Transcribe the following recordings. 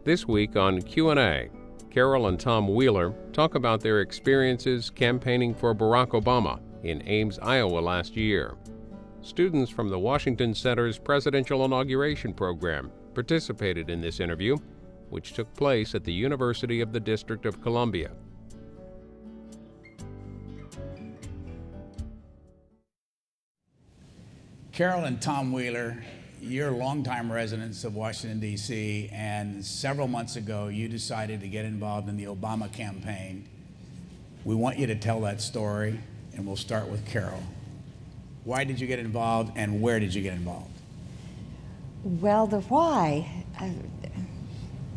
This week on Q&A, Carol and Tom Wheeler talk about their experiences campaigning for Barack Obama in Ames, Iowa last year. Students from the Washington Center's Presidential Inauguration Program participated in this interview, which took place at the University of the District of Columbia. Carol and Tom Wheeler, you're longtime residents of Washington, D.C., and several months ago you decided to get involved in the Obama campaign. We want you to tell that story, and we'll start with Carol. Why did you get involved, and where did you get involved? Well, the why,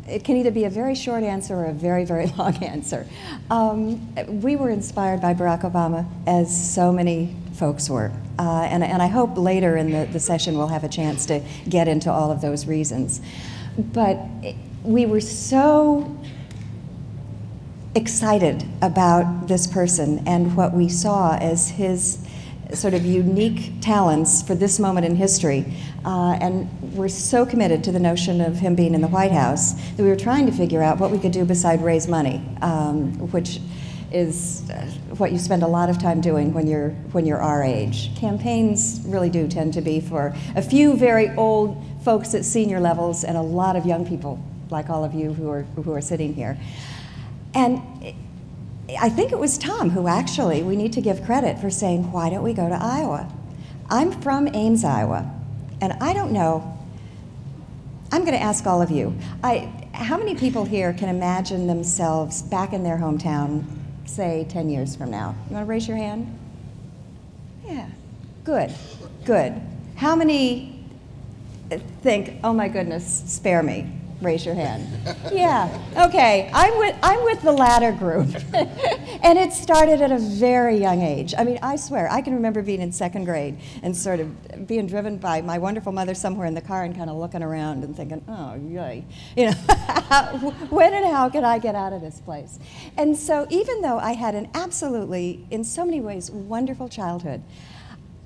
it can either be a very short answer or a very, very long answer. We were inspired by Barack Obama, as so many folks were. And I hope later in the session we'll have a chance to get into all of those reasons. But we were so excited about this person and what we saw as his sort of unique talents for this moment in history. And we're so committed to the notion of him being in the White House that we were trying to figure out what we could do beside raise money, which is what you spend a lot of time doing when you're our age. Campaigns really do tend to be for a few very old folks at senior levels and a lot of young people like all of you who are sitting here. And I think it was Tom who actually, we need to give credit for saying, why don't we go to Iowa? I'm from Ames, Iowa, and I don't know, I'm going to ask all of you, how many people here can imagine themselves back in their hometown, say 10 years from now? You want to raise your hand? Yeah, good, good. How many think, oh my goodness, spare me? Raise your hand. Yeah, okay, I'm with the latter group. And it started at a very young age. I mean, I swear, I can remember being in second grade and sort of being driven by my wonderful mother somewhere in the car and kind of looking around and thinking, oh, yay, you know, when and how can I get out of this place? And so even though I had an absolutely, in so many ways, wonderful childhood,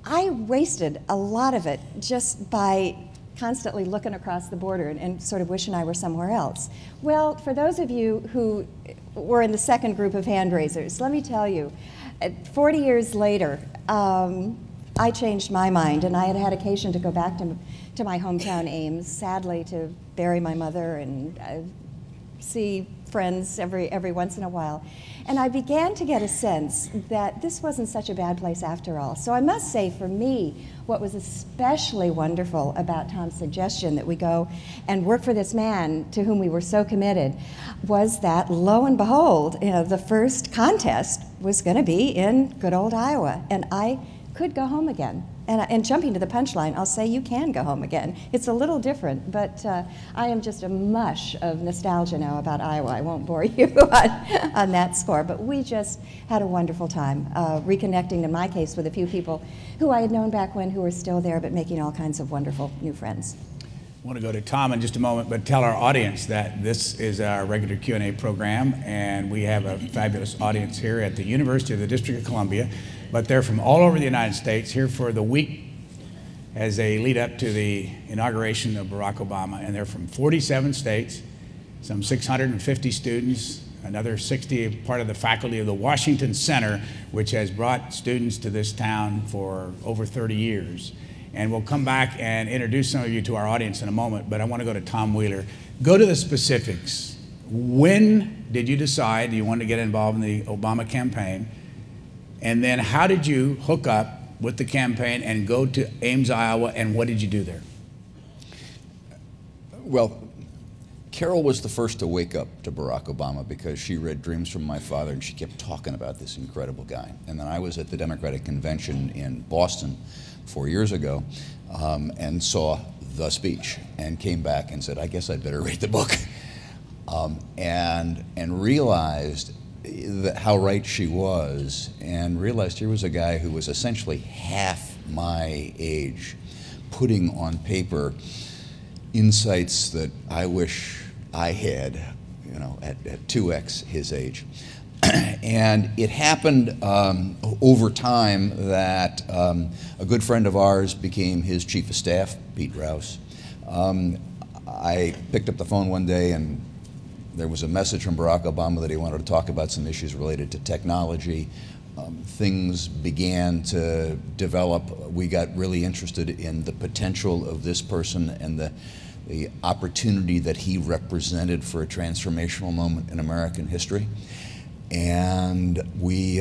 I wasted a lot of it just by constantly looking across the border and sort of wishing I were somewhere else. Well, for those of you who were in the second group of hand raisers, let me tell you, 40 years later, I changed my mind, and I had occasion to go back to my hometown, Ames, sadly to bury my mother and see friends every once in a while. And I began to get a sense that this wasn't such a bad place after all. So I must say, for me, what was especially wonderful about Tom's suggestion that we go and work for this man to whom we were so committed was that, lo and behold, you know, the first contest was going to be in good old Iowa, and I could go home again. And jumping to the punchline, I'll say you can go home again. It's a little different, but I am just a mush of nostalgia now about Iowa. I won't bore you on that score, but we just had a wonderful time reconnecting, in my case, with a few people who I had known back when who are still there, but making all kinds of wonderful new friends. I want to go to Tom in just a moment, but tell our audience that this is our regular Q&A program, and we have a fabulous audience here at the University of the District of Columbia, but they're from all over the United States here for the week as they lead up to the inauguration of Barack Obama, and they're from 47 states, some 650 students, another 60 part of the faculty of the Washington Center, which has brought students to this town for over 30 years. And we'll come back and introduce some of you to our audience in a moment, but I want to go to Tom Wheeler. Go to the specifics. When did you decide you wanted to get involved in the Obama campaign? And then how did you hook up with the campaign and go to Ames, Iowa, and what did you do there? Well, Carol was the first to wake up to Barack Obama because she read Dreams from My Father and she kept talking about this incredible guy. And then I was at the Democratic Convention in Boston 4 years ago and saw the speech and came back and said, I guess I'd better read the book. And realized how right she was, and realized here was a guy who was essentially half my age, putting on paper insights that I wish I had, you know, at 2x his age. And it happened over time that a good friend of ours became his chief of staff, Pete Rouse. I picked up the phone one day and There was a message from Barack Obama that he wanted to talk about some issues related to technology. Things began to develop. We got really interested in the potential of this person and the opportunity that he represented for a transformational moment in American history. And we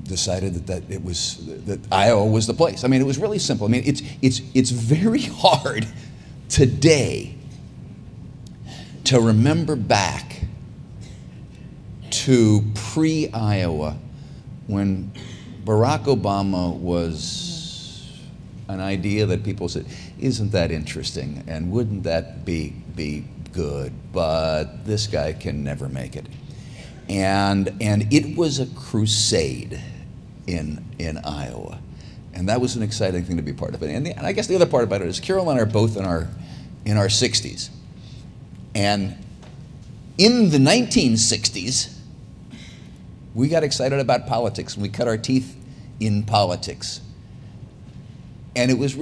decided that Iowa was the place. I mean, it was really simple. I mean, it's very hard today to remember back to pre-Iowa, when Barack Obama was an idea that people said, isn't that interesting, and wouldn't that be good, but this guy can never make it. And it was a crusade in Iowa, and that was an exciting thing to be part of it. And I guess the other part about it is Carol and I are both in our 60s, and in the 1960s, we got excited about politics, and we cut our teeth in politics. And it was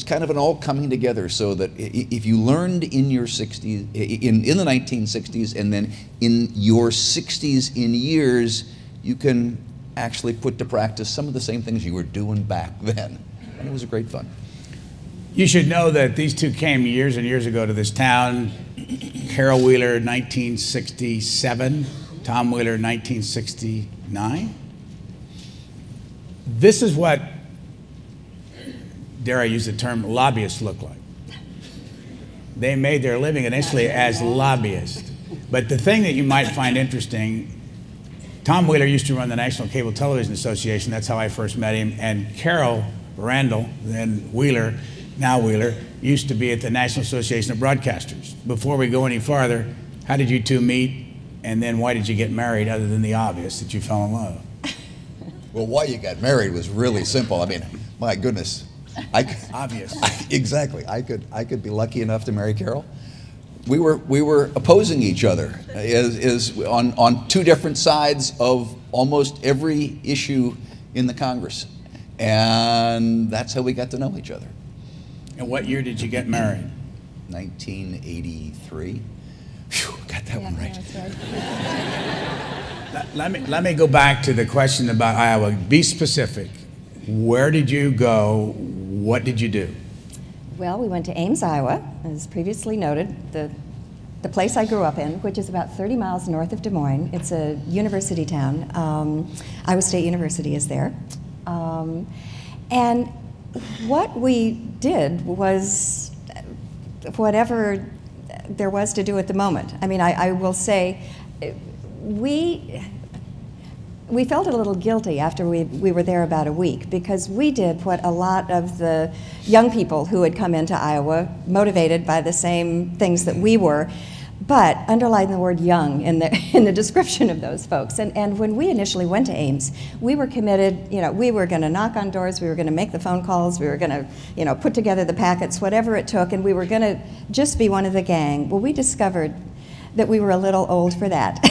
kind of an all coming together, so that if you learned in your 60s, in the 1960s, and then in your 60s in years, you can actually put to practice some of the same things you were doing back then. And it was a great fun. You should know that these two came years and years ago to this town. Carol Wheeler, 1967. Tom Wheeler, 1969. This is what, dare I use the term, lobbyists look like. They made their living initially as lobbyists. But the thing that you might find interesting, Tom Wheeler used to run the National Cable Television Association. That's how I first met him. And Carol Randall, then Wheeler, now Wheeler, used to be at the National Association of Broadcasters. Before we go any farther, how did you two meet? And then why did you get married, other than the obvious, that you fell in love? Well, why you got married was really simple. I mean, my goodness. Obvious. Exactly. I could be lucky enough to marry Carol. We were opposing each other on two different sides of almost every issue in the Congress. And that's how we got to know each other. And what year did you get married? 1983. Phew, got that one right. Let me go back to the question about Iowa. Be specific. Where did you go? What did you do? Well, we went to Ames, Iowa, as previously noted, the place I grew up in, which is about 30 miles north of Des Moines. It's a university town. Iowa State University is there. And what we did was whatever there was to do at the moment. I mean, I will say, we felt a little guilty after we were there about a week, because we did what a lot of the young people who had come into Iowa, motivated by the same things that we were, but underline the word young in the description of those folks. And when we initially went to Ames, we were committed. You know, we were going to knock on doors, we were going to make the phone calls, we were going to, you know, put together the packets, whatever it took, and we were going to just be one of the gang. Well, we discovered that we were a little old for that.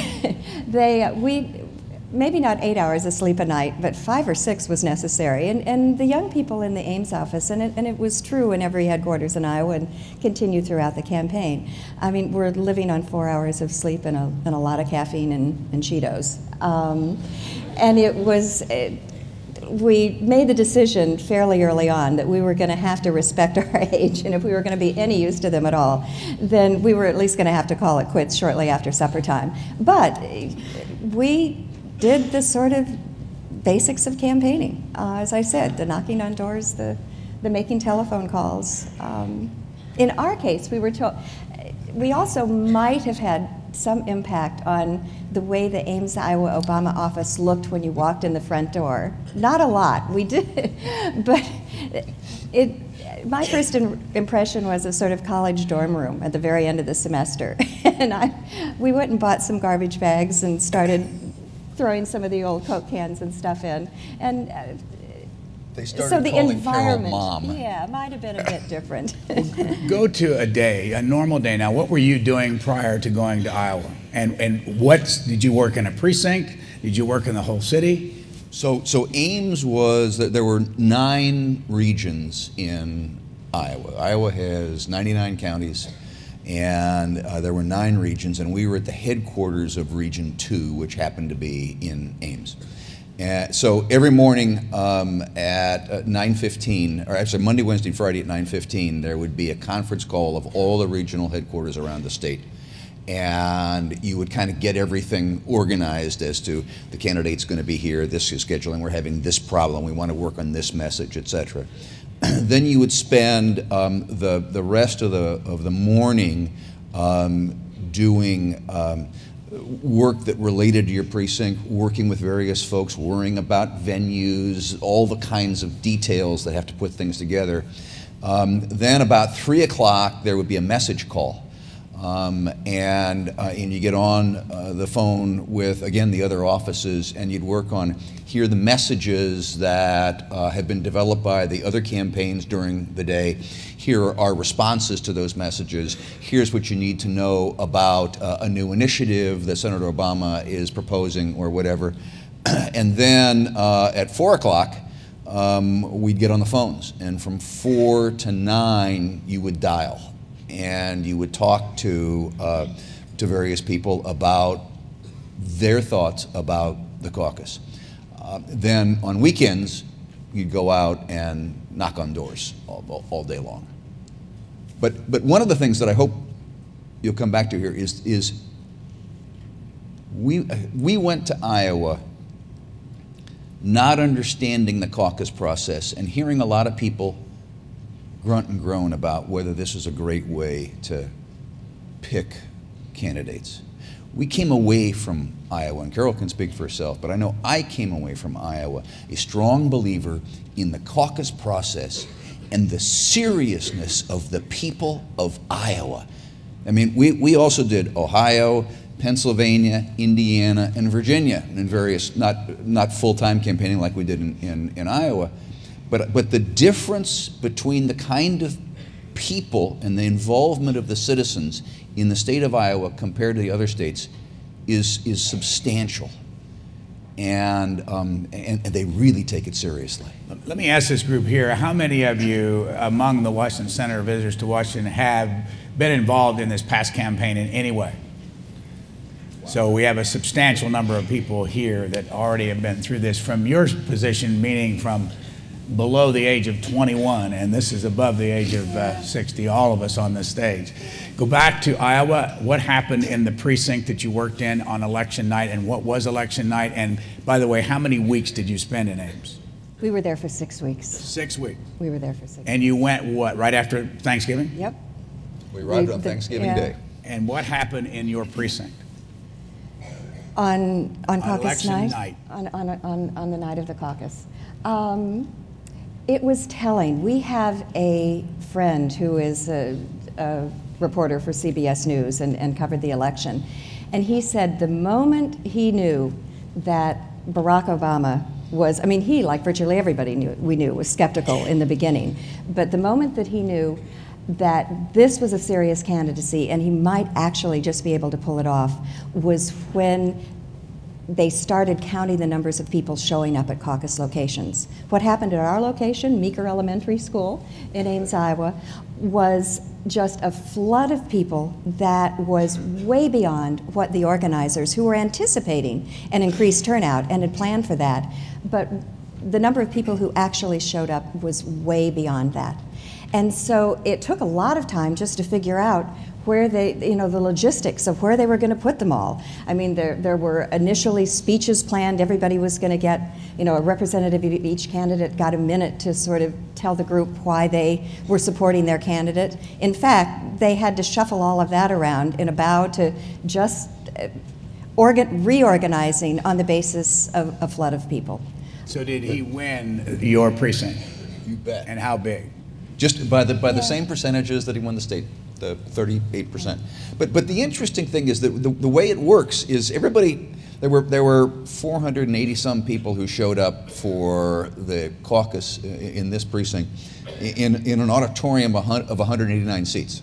Maybe not 8 hours of sleep a night, but 5 or 6 was necessary. And the young people in the Ames office, and it was true in every headquarters in Iowa and continued throughout the campaign. I mean, we're living on 4 hours of sleep and a lot of caffeine and Cheetos. And we made the decision fairly early on that we were going to have to respect our age, and if we were going to be any use to them at all, then we were at least going to have to call it quits shortly after supper time. But we did the sort of basics of campaigning. As I said, the knocking on doors, the making telephone calls. In our case, we were told, we also might have had some impact on the way the Ames, Iowa Obama office looked when you walked in the front door. Not a lot, we did, but my first impression was a sort of college dorm room at the very end of the semester. And we went and bought some garbage bags and started throwing some of the old Coke cans and stuff in. And they started so the calling environment, Carol Mom. yeah, might have been a bit different. Go to a day, a normal day now. What were you doing prior to going to Iowa? And what, did you work in a precinct? Did you work in the whole city? So Ames was, there were 9 regions in Iowa. Iowa has 99 counties, And there were 9 regions, and we were at the headquarters of Region 2, which happened to be in Ames. So every morning at 9:15, or actually Monday, Wednesday, Friday at 9:15, there would be a conference call of all the regional headquarters around the state. And you would kind of get everything organized as to the candidate's going to be here, this is scheduling, we're having this problem, we want to work on this message, etc. Then you would spend the rest of the morning doing work that related to your precinct, working with various folks, worrying about venues, all the kinds of details that have to put things together. Then about 3 o'clock there would be a message call. And you get on the phone with, again, the other offices, and you'd work on, hear the messages that have been developed by the other campaigns during the day. Here are our responses to those messages. Here's what you need to know about a new initiative that Senator Obama is proposing or whatever. And then at 4 o'clock, we'd get on the phones. And from 4 to 9, you would dial. And you would talk to various people about their thoughts about the caucus. Then on weekends, you'd go out and knock on doors all day long. But one of the things that I hope you'll come back to here is we went to Iowa not understanding the caucus process and hearing a lot of people grunt and groan about whether this is a great way to pick candidates. We came away from Iowa, and Carol can speak for herself, but I know I came away from Iowa a strong believer in the caucus process and the seriousness of the people of Iowa. I mean, we also did Ohio, Pennsylvania, Indiana, and Virginia in various, not full-time campaigning like we did in Iowa, but the difference between the kind of people and the involvement of the citizens in the state of Iowa compared to the other states is substantial. And they really take it seriously. Let me ask this group here, how many of you among the Washington Center visitors to Washington have been involved in this past campaign in any way? So we have a substantial number of people here that already have been through this from your position, meaning from below the age of 21, and this is above the age of 60, all of us on this stage. Go back to Iowa. What happened in the precinct that you worked in on election night, and what was election night? And by the way, how many weeks did you spend in Ames? We were there for 6 weeks. 6 weeks. We were there for 6 weeks. And you went, what, right after Thanksgiving? Yep. We arrived on Thanksgiving Day. And what happened in your precinct? On caucus night? On the night of the caucus. It was telling. We have a friend who is a reporter for CBS News and covered the election. And he said the moment he knew that Barack Obama was, I mean, he, like virtually everybody we knew, was skeptical in the beginning. But the moment that he knew that this was a serious candidacy and he might actually just be able to pull it off was when they started counting the numbers of people showing up at caucus locations. What happened at our location, Meeker Elementary School in Ames, Iowa, was just a flood of people that was way beyond what the organizers, who were anticipating an increased turnout and had planned for that, but the number of people who actually showed up was way beyond that. And so it took a lot of time just to figure out where they, the logistics of where they were going to put them all. I mean, there were initially speeches planned. Everybody was going to get, a representative of each candidate got a minute to sort of tell the group why they were supporting their candidate. In fact, they had to shuffle all of that around in a bow to just reorganizing on the basis of a flood of people. So did he win your precinct? You bet. And how big? Just by the same percentages that he won the state, the 38%. But the interesting thing is that the way it works is everybody, there were 480 some people who showed up for the caucus in this precinct in an auditorium of 189 seats.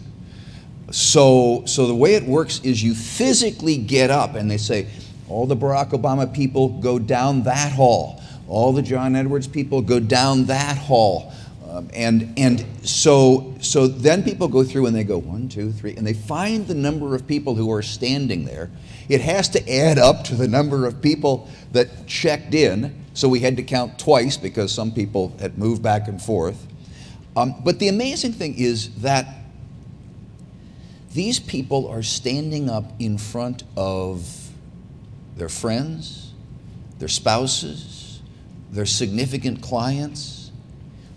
So the way it works is you physically get up and they say, all the Barack Obama people go down that hall. All the John Edwards people go down that hall. So then people go through and they go 1, 2, 3, and they find the number of people who are standing there. It has to add up to the number of people that checked in, so we had to count twice because some people had moved back and forth. But the amazing thing is that these people are standing up in front of their friends, their spouses, their significant clients,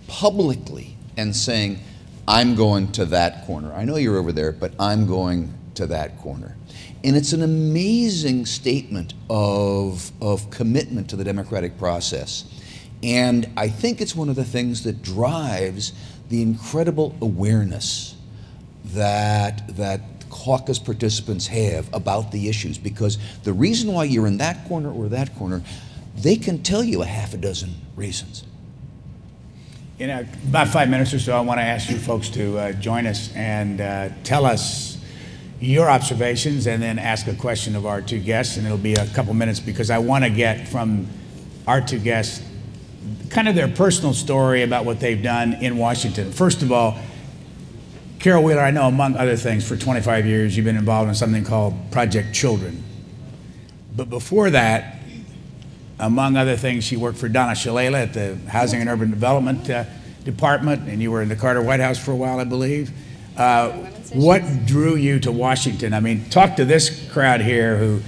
publicly, and saying, I'm going to that corner. I know you're over there, but I'm going to that corner. And it's an amazing statement of commitment to the democratic process. And I think it's one of the things that drives the incredible awareness that caucus participants have about the issues, because the reason why you're in that corner or that corner, they can tell you a half a dozen reasons. In about 5 minutes or so, I want to ask you folks to join us and tell us your observations, and then ask a question of our two guests, and it'll be a couple minutes because I want to get from our two guests kind of their personal story about what they've done in Washington. First of all, Carol Wheeler, I know among other things, for 25 years you've been involved in something called Project Children. But before that, among other things, you worked for Donna Shalala at the Housing and Urban Development Department, and you were in the Carter White House for a while, I believe. What drew you to Washington? I mean, talk to this crowd here who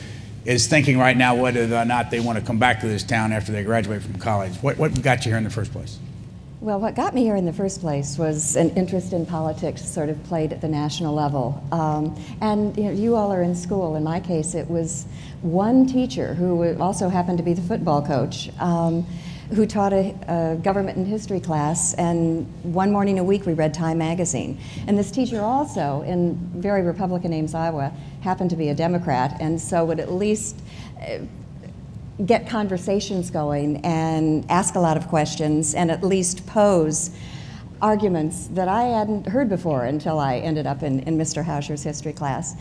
is thinking right now whether or not they want to come back to this town after they graduate from college. What got you here in the first place? Well, what got me here in the first place was an interest in politics sort of played at the national level. And you know, you all are in school. In my case, it was one teacher who also happened to be the football coach, who taught a government and history class, and one morning a week we read Time magazine. And this teacher also, in very Republican Ames, Iowa, happened to be a Democrat, and so would at least get conversations going and ask a lot of questions and at least pose arguments that I hadn't heard before until I ended up in Mr. Hauscher's history class.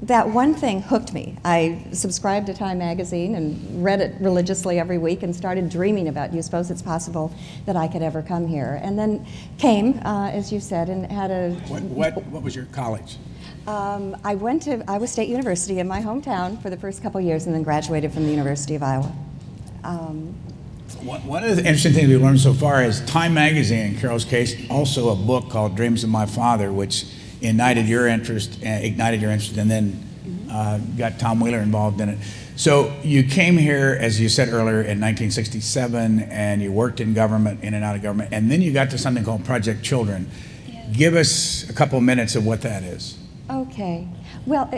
That one thing hooked me. I subscribed to Time magazine and read it religiously every week and started dreaming about, do you suppose it's possible that I could ever come here? And then came, as you said, and had a... What was your college? I went to Iowa State University in my hometown for the first couple years and then graduated from the University of Iowa. One of the interesting things we've learned so far is Time magazine, in Carol's case, also a book called Dreams of My Father, which ignited your interest, and then got Tom Wheeler involved in it. So you came here, as you said earlier, in 1967, and you worked in government, in and out of government, and then you got to something called Project Children. Yes. Give us a couple minutes of what that is. Okay. Well,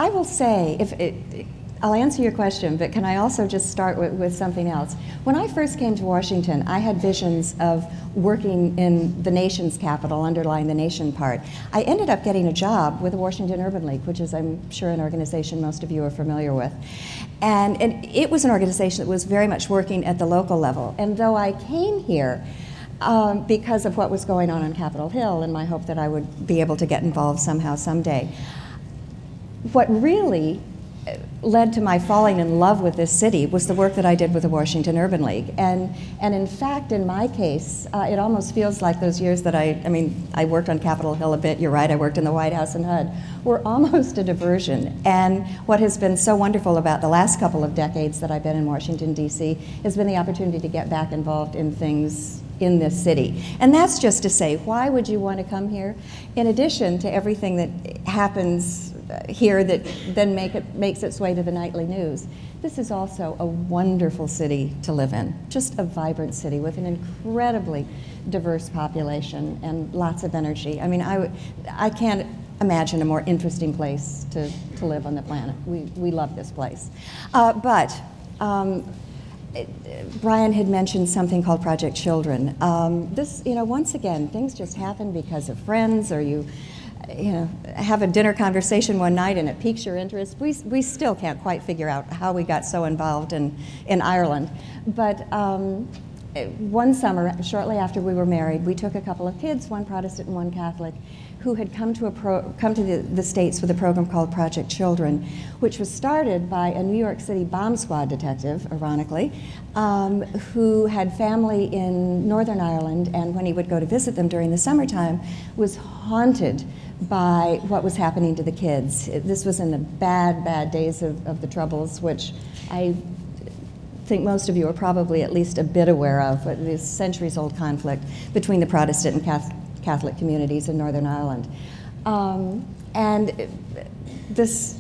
I will say, I'll answer your question, but can I also just start with something else? When I first came to Washington, I had visions of working in the nation's capital, underlying the nation part. I ended up getting a job with the Washington Urban League, which is, I'm sure, an organization most of you are familiar with. And it was an organization that was very much working at the local level. And though I came here because of what was going on Capitol Hill and my hope that I would be able to get involved somehow, someday, what really led to my falling in love with this city was the work that I did with the Washington Urban League. And in fact, in my case, it almost feels like those years that I worked on Capitol Hill a bit, you're right, I worked in the White House and HUD, were almost a diversion. And what has been so wonderful about the last couple of decades that I've been in Washington, D.C., has been the opportunity to get back involved in things in this city. And that's just to say, why would you want to come here? In addition to everything that happens here that then makes its way to the nightly news, this is also a wonderful city to live in. Just a vibrant city with an incredibly diverse population and lots of energy. I mean, I can't imagine a more interesting place to live on the planet. We love this place. Brian had mentioned something called Project Children. This, once again, things just happen because of friends, or you have a dinner conversation one night and it piques your interest. We still can't quite figure out how we got so involved in Ireland. But one summer, shortly after we were married, we took a couple of kids, one Protestant and one Catholic, who had come to the States with a program called Project Children, which was started by a New York City bomb squad detective, ironically, who had family in Northern Ireland, and when he would go to visit them during the summertime, was haunted by what was happening to the kids. This was in the bad days of the Troubles, which I think most of you are probably at least a bit aware of, this centuries-old conflict between the Protestant and Catholic communities in Northern Ireland. And this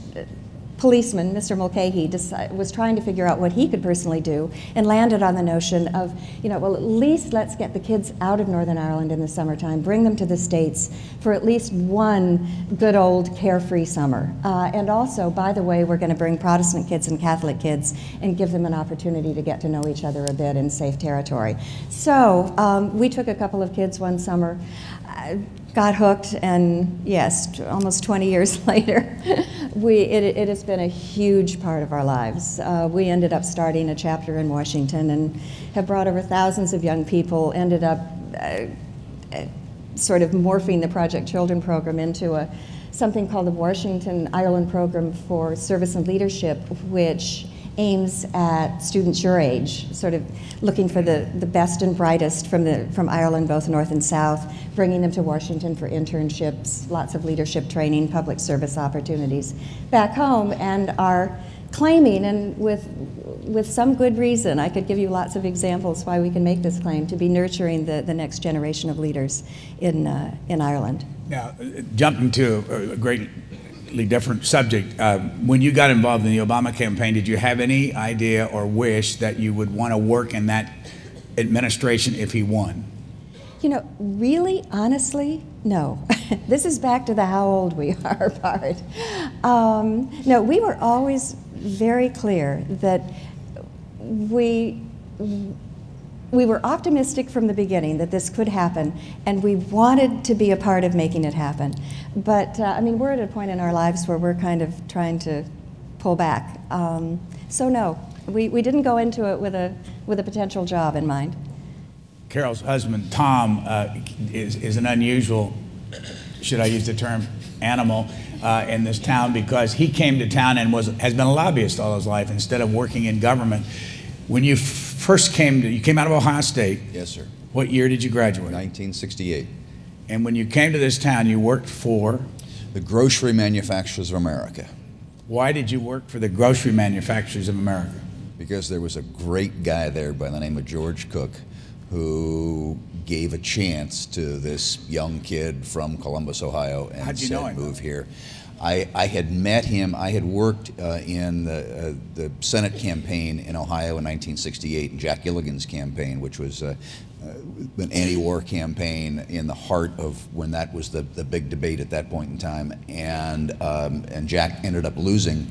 policeman, Mr. Mulcahy, was trying to figure out what he could personally do, and landed on the notion of, well, at least let's get the kids out of Northern Ireland in the summertime, bring them to the States for at least one good old carefree summer. And also, by the way, we're going to bring Protestant kids and Catholic kids and give them an opportunity to get to know each other a bit in safe territory. So we took a couple of kids one summer, got hooked, and yes, almost 20 years later, it has been a huge part of our lives. We ended up starting a chapter in Washington and have brought over thousands of young people, ended up sort of morphing the Project Children program into something called the Washington Ireland Program for Service and Leadership, which aims at students your age, sort of looking for the best and brightest from Ireland, both North and South, bringing them to Washington for internships, lots of leadership training, public service opportunities back home, and are claiming, and with some good reason, I could give you lots of examples why we can make this claim, to be nurturing the next generation of leaders in Ireland. Now, jumping to a greatly different subject, when you got involved in the Obama campaign, did you have any idea or wish that you would want to work in that administration if he won? Really, honestly, no. This is back to the how old we are part. No, we were always very clear that we were optimistic from the beginning that this could happen, and we wanted to be a part of making it happen. But, we're at a point in our lives where we're kind of trying to pull back. So no, we didn't go into it with a potential job in mind. Carol's husband, Tom, is an unusual, should I use the term, animal in this town, because he came to town and has been a lobbyist all his life instead of working in government. When you first you came out of Ohio State. Yes, sir. What year did you graduate? 1968. And when you came to this town, you worked for? The Grocery Manufacturers of America. Why did you work for the Grocery Manufacturers of America? Because there was a great guy there by the name of George Cook, who gave a chance to this young kid from Columbus, Ohio, and said, move here. I had met him. I had worked in the Senate campaign in Ohio in 1968, and Jack Gilligan's campaign, which was an anti-war campaign in the heart of when that was the big debate at that point in time. And Jack ended up losing,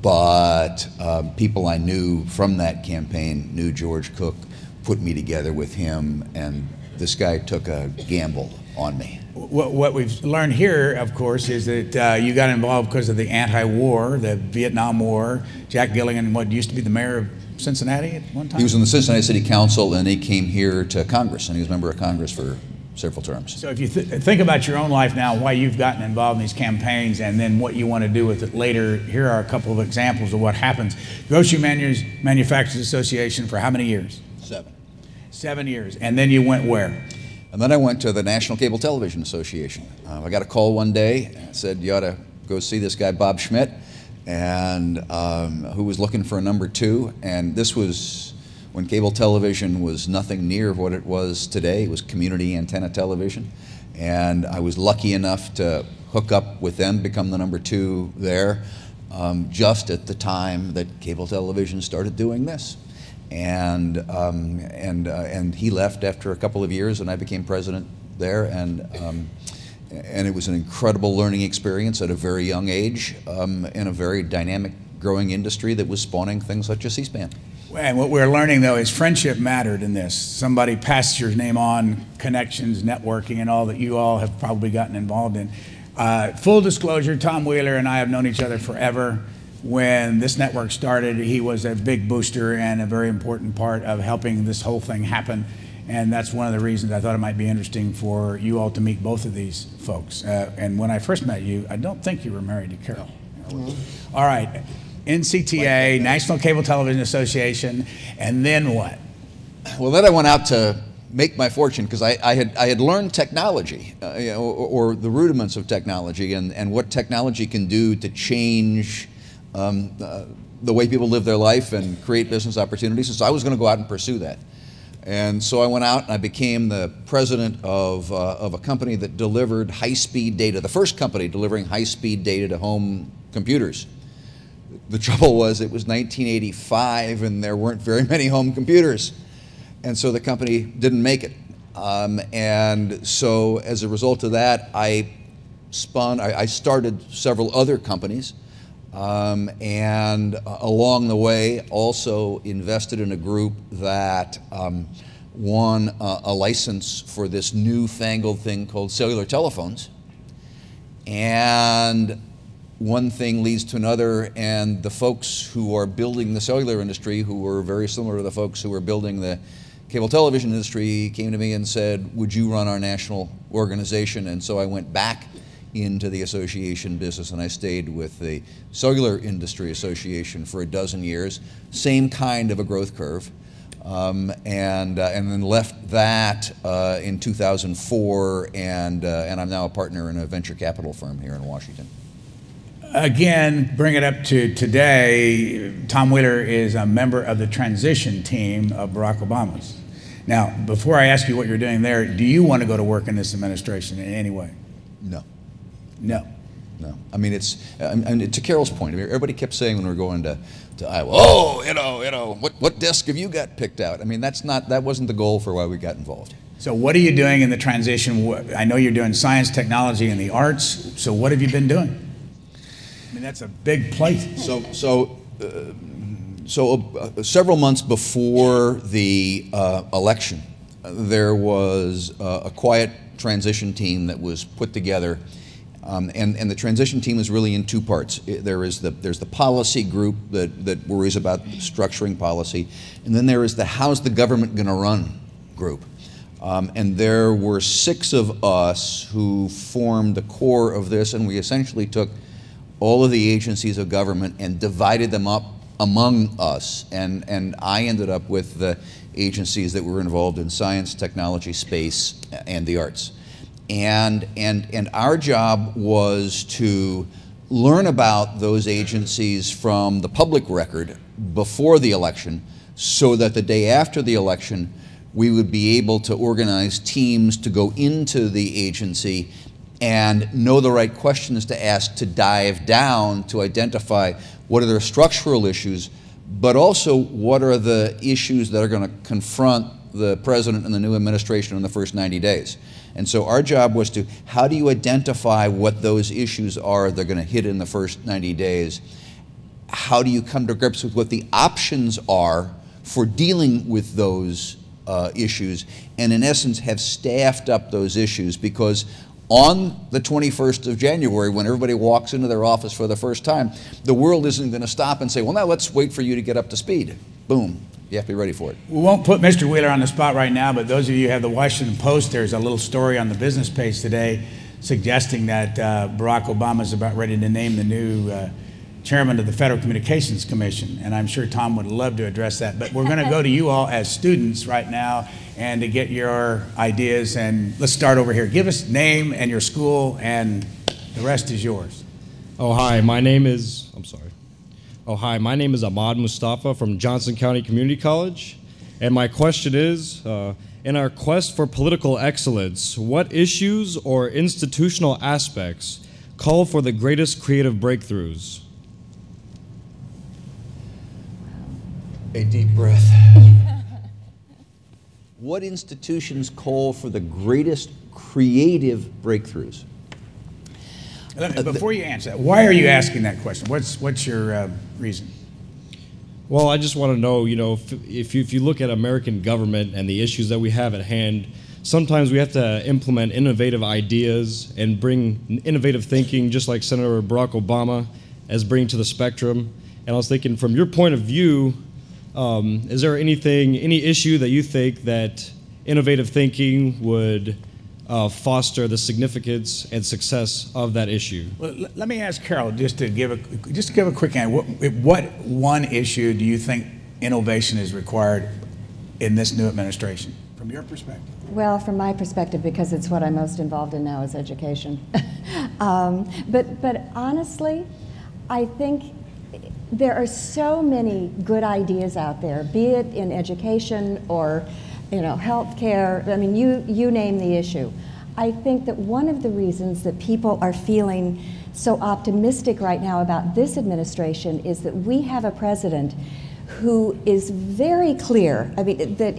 but people I knew from that campaign knew George Cook, put me together with him, and this guy took a gamble on me. What we've learned here, of course, is that you got involved because of the anti-war, the Vietnam War. Jack Gilligan, what used to be the mayor of Cincinnati at one time? He was in the Cincinnati City Council, and he came here to Congress, and he was a member of Congress for several terms. So if you think about your own life now, why you've gotten involved in these campaigns, and then what you want to do with it later, here are a couple of examples of what happens. Grocery Manufacturers Association for how many years? 7. 7 years. And then you went where? And then I went to the National Cable Television Association. I got a call one day, said you ought to go see this guy Bob Schmidt, and who was looking for a number 2. And this was when cable television was nothing near what it was today. It was community antenna television. And I was lucky enough to hook up with them, become the number 2 there, just at the time that cable television started doing this. And he left after a couple of years, and I became president there, and it was an incredible learning experience at a very young age in a very dynamic, growing industry that was spawning things such as C-SPAN. And what we're learning, though, is friendship mattered in this. Somebody passed your name on, connections, networking, and all that you all have probably gotten involved in. Full disclosure, Tom Wheeler and I have known each other forever. When this network started, he was a big booster and a very important part of helping this whole thing happen. And that's one of the reasons I thought it might be interesting for you all to meet both of these folks. And when I first met you, I don't think you were married to Carol. All right, NCTA, National Cable Television Association, and then what? Well, then I went out to make my fortune because I had learned technology, or the rudiments of technology, and what technology can do to change the way people live their life and create business opportunities. And so I was going to go out and pursue that. And so I went out and I became the president of a company that delivered high-speed data, the first company delivering high-speed data to home computers. The trouble was it was 1985 and there weren't very many home computers. And so the company didn't make it. And so as a result of that, I started several other companies. And along the way, also invested in a group that won a license for this newfangled thing called cellular telephones. And one thing leads to another, and the folks who are building the cellular industry, who were very similar to the folks who were building the cable television industry, came to me and said, would you run our national organization? And so I went back into the association business, and I stayed with the Cellular Industry Association for a dozen years, same kind of a growth curve, and then left that in 2004, and I'm now a partner in a venture capital firm here in Washington. Again, bring it up to today, Tom Wheeler is a member of the transition team of Barack Obama's. Now, before I ask you what you're doing there, do you want to go to work in this administration in any way? No. No. No. I mean, to Carol's point, I mean, everybody kept saying when we were going to Iowa, oh, what desk have you got picked out? I mean, that wasn't the goal for why we got involved. So what are you doing in the transition? I know you're doing science, technology, and the arts, so what have you been doing? I mean, that's a big plate. So several months before the election, there was a quiet transition team that was put together, and the transition team is really in two parts. There's the policy group that worries about structuring policy, and then there is the how's the government going to run group. And there were 6 of us who formed the core of this, and we essentially took all of the agencies of government and divided them up among us. And I ended up with the agencies that were involved in science, technology, space, and the arts. And our job was to learn about those agencies from the public record before the election, so that the day after the election, we would be able to organize teams to go into the agency and know the right questions to ask, to dive down, to identify what are their structural issues, but also what are the issues that are going to confront the president and the new administration in the first 90 days. And so our job was to, how do you identify what those issues are they're going to hit in the first 90 days? How do you come to grips with what the options are for dealing with those issues, and in essence have staffed up those issues? Because on the 21st of January, when everybody walks into their office for the first time, the world isn't going to stop and say, well, now let's wait for you to get up to speed. Boom. You have to be ready for it. We won't put Mr. Wheeler on the spot right now, but those of you who have the Washington Post, there's a little story on the business page today suggesting that Barack Obama is about ready to name the new chairman of the Federal Communications Commission, and I'm sure Tom would love to address that. But we're going to go to you all as students right now and to get your ideas, and let's start over here. Give us name and your school, and the rest is yours. Hi, my name is Ahmad Mustafa from Johnson County Community College, and my question is, in our quest for political excellence, what issues or institutional aspects call for the greatest creative breakthroughs? A deep breath. What institutions call for the greatest creative breakthroughs? Before you answer that, why are you asking that question? What's your reason? Well, I just want to know, if you look at American government and the issues that we have at hand, sometimes we have to implement innovative ideas and bring innovative thinking, just like Senator Barack Obama has bring to the spectrum. And I was thinking, from your point of view, is there any issue that you think that innovative thinking would foster the significance and success of that issue. Well, let me ask Carol just to give a quick answer. What one issue do you think innovation is required in this new administration, from your perspective? Well, from my perspective, because it's what I'm most involved in now, is education. But honestly, I think there are so many good ideas out there, be it in education or healthcare. I mean, you name the issue. I think that one of the reasons that people are feeling so optimistic right now about this administration is that we have a president who is very clear. I mean, that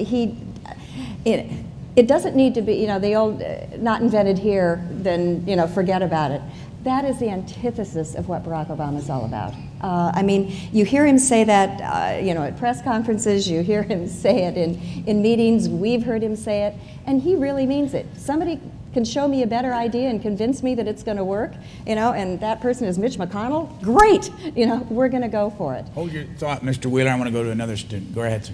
it doesn't need to be, the old, not invented here, then, forget about it. That is the antithesis of what Barack Obama is all about. I mean, you hear him say that, at press conferences, you hear him say it in meetings, we've heard him say it, and he really means it. Somebody can show me a better idea and convince me that it's going to work, and that person is Mitch McConnell, great, we're going to go for it. Hold your thought, Mr. Wheeler. I want to go to another student. Go ahead, sir.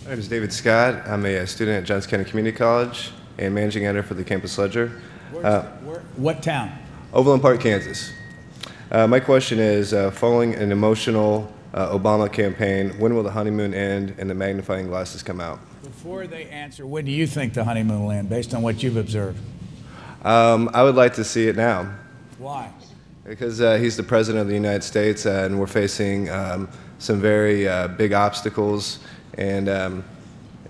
My name is David Scott. I'm a student at Johns County Community College and managing editor for the Campus Ledger. What town? Overland Park, Kansas. My question is, following an emotional Obama campaign, when will the honeymoon end and the magnifying glasses come out? Before they answer, when do you think the honeymoon will end, based on what you've observed? I would like to see it now. Why? Because he's the President of the United States, and we're facing some very big obstacles, and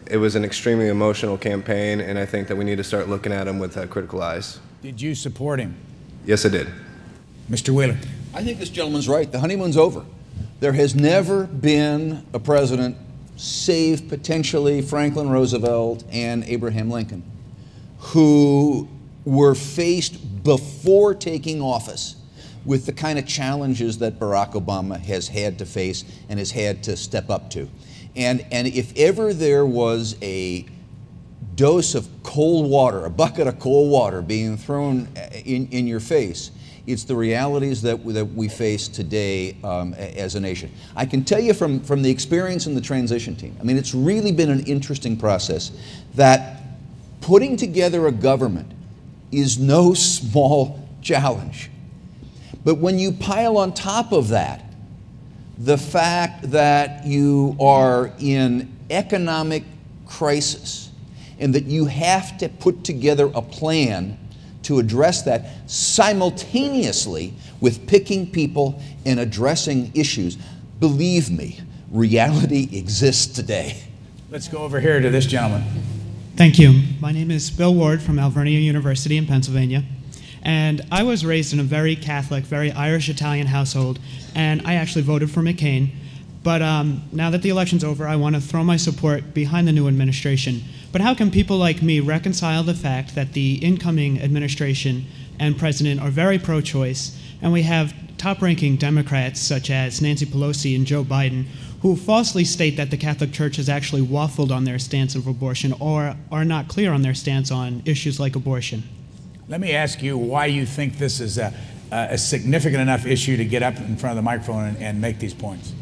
it was an extremely emotional campaign, and I think that we need to start looking at him with critical eyes. Did you support him? Yes, I did. Mr. Wheeler. I think this gentleman's right. The honeymoon's over. There has never been a president, save potentially Franklin Roosevelt and Abraham Lincoln, who were faced before taking office with the kind of challenges that Barack Obama has had to face and has had to step up to. And if ever there was a dose of cold water, a bucket of cold water being thrown in your face, it's the realities that we face today as a nation. I can tell you from the experience in the transition team, I mean, it's really been an interesting process that putting together a government is no small challenge. But when you pile on top of that the fact that you are in economic crisis and that you have to put together a plan to address that simultaneously with picking people and addressing issues, believe me, reality exists today. Let's go over here to this gentleman. Thank you. My name is Bill Ward from Alvernia University in Pennsylvania. And I was raised in a very Catholic, very Irish-Italian household, and I actually voted for McCain. But now that the election's over, I want to throw my support behind the new administration. But how can people like me reconcile the fact that the incoming administration and president are very pro-choice, and we have top-ranking Democrats such as Nancy Pelosi and Joe Biden, who falsely state that the Catholic Church has actually waffled on their stance of abortion or are not clear on their stance on issues like abortion? Let me ask you why you think this is a significant enough issue to get up in front of the microphone and make these points.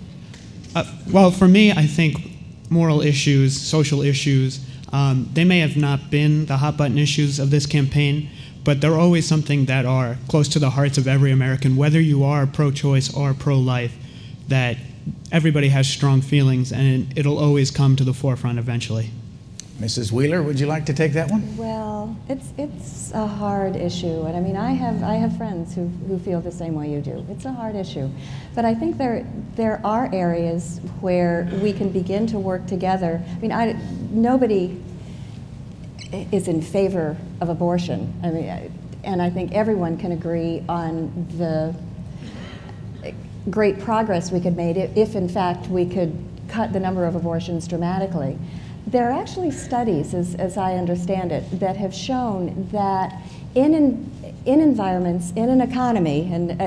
Well, for me, I think moral issues, social issues, they may have not been the hot-button issues of this campaign, but they're always something that are close to the hearts of every American, whether you are pro-choice or pro-life, that everybody has strong feelings, and it'll always come to the forefront eventually. Mrs. Wheeler, would you like to take that one? Well, it's a hard issue, and I mean, I have friends who feel the same way you do. It's a hard issue, but I think there are areas where we can begin to work together. I mean, nobody is in favor of abortion. I mean, and I think everyone can agree on the great progress we could make if, in fact, we could cut the number of abortions dramatically. There are actually studies, as I understand it, that have shown that in environments, in an economy, and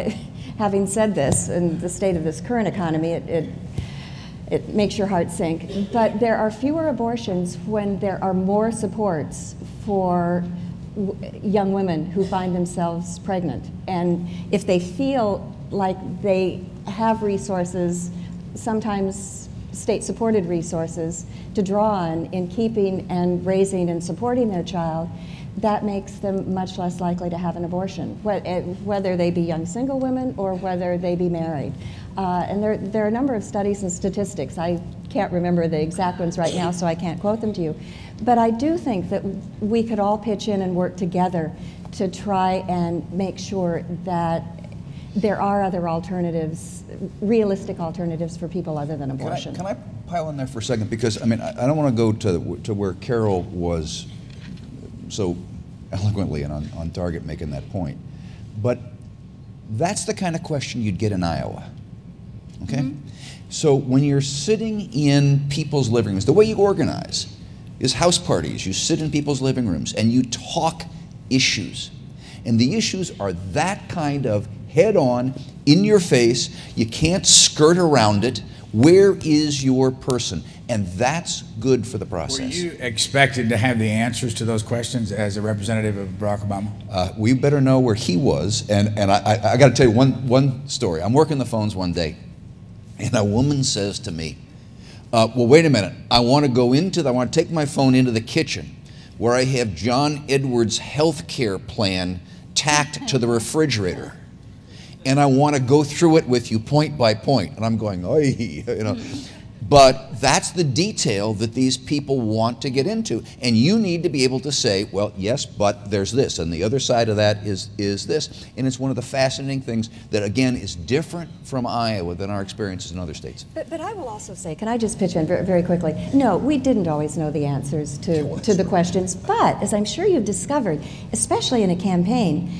having said this, in the state of this current economy, it makes your heart sink, but there are fewer abortions when there are more supports for young women who find themselves pregnant. And if they feel like they have resources, sometimes state-supported resources to draw on in keeping and raising and supporting their child, that makes them much less likely to have an abortion, whether they be young single women or whether they be married. And there are a number of studies and statistics. I can't remember the exact ones right now, so I can't quote them to you. But I do think that we could all pitch in and work together to try and make sure that there are other alternatives, realistic alternatives for people other than abortion. Can I pile in there for a second? Because, I mean, I don't want to go to where Carol was so eloquently and on target making that point. But that's the kind of question you'd get in Iowa, okay? Mm-hmm. So when you're sitting in people's living rooms, the way you organize is house parties. You sit in people's living rooms and you talk issues. And the issues are that kind of head-on, in your face. You can't skirt around it. Where is your person? And that's good for the process. Were you expected to have the answers to those questions as a representative of Barack Obama? We better know where he was. And I got to tell you one story. I'm working the phones one day, and a woman says to me, well, wait a minute. I want to take my phone into the kitchen where I have John Edwards' health care plan tacked to the refrigerator. And I want to go through it with you point by point. And I'm going, oy, you know. But that's the detail that these people want to get into. And you need to be able to say, well, yes, but there's this. And the other side of that is this. And it's one of the fascinating things that, again, is different from Iowa than our experiences in other states. But I will also say, can I just pitch in very, very quickly? No, we didn't always know the answers to the questions. But as I'm sure you've discovered, especially in a campaign,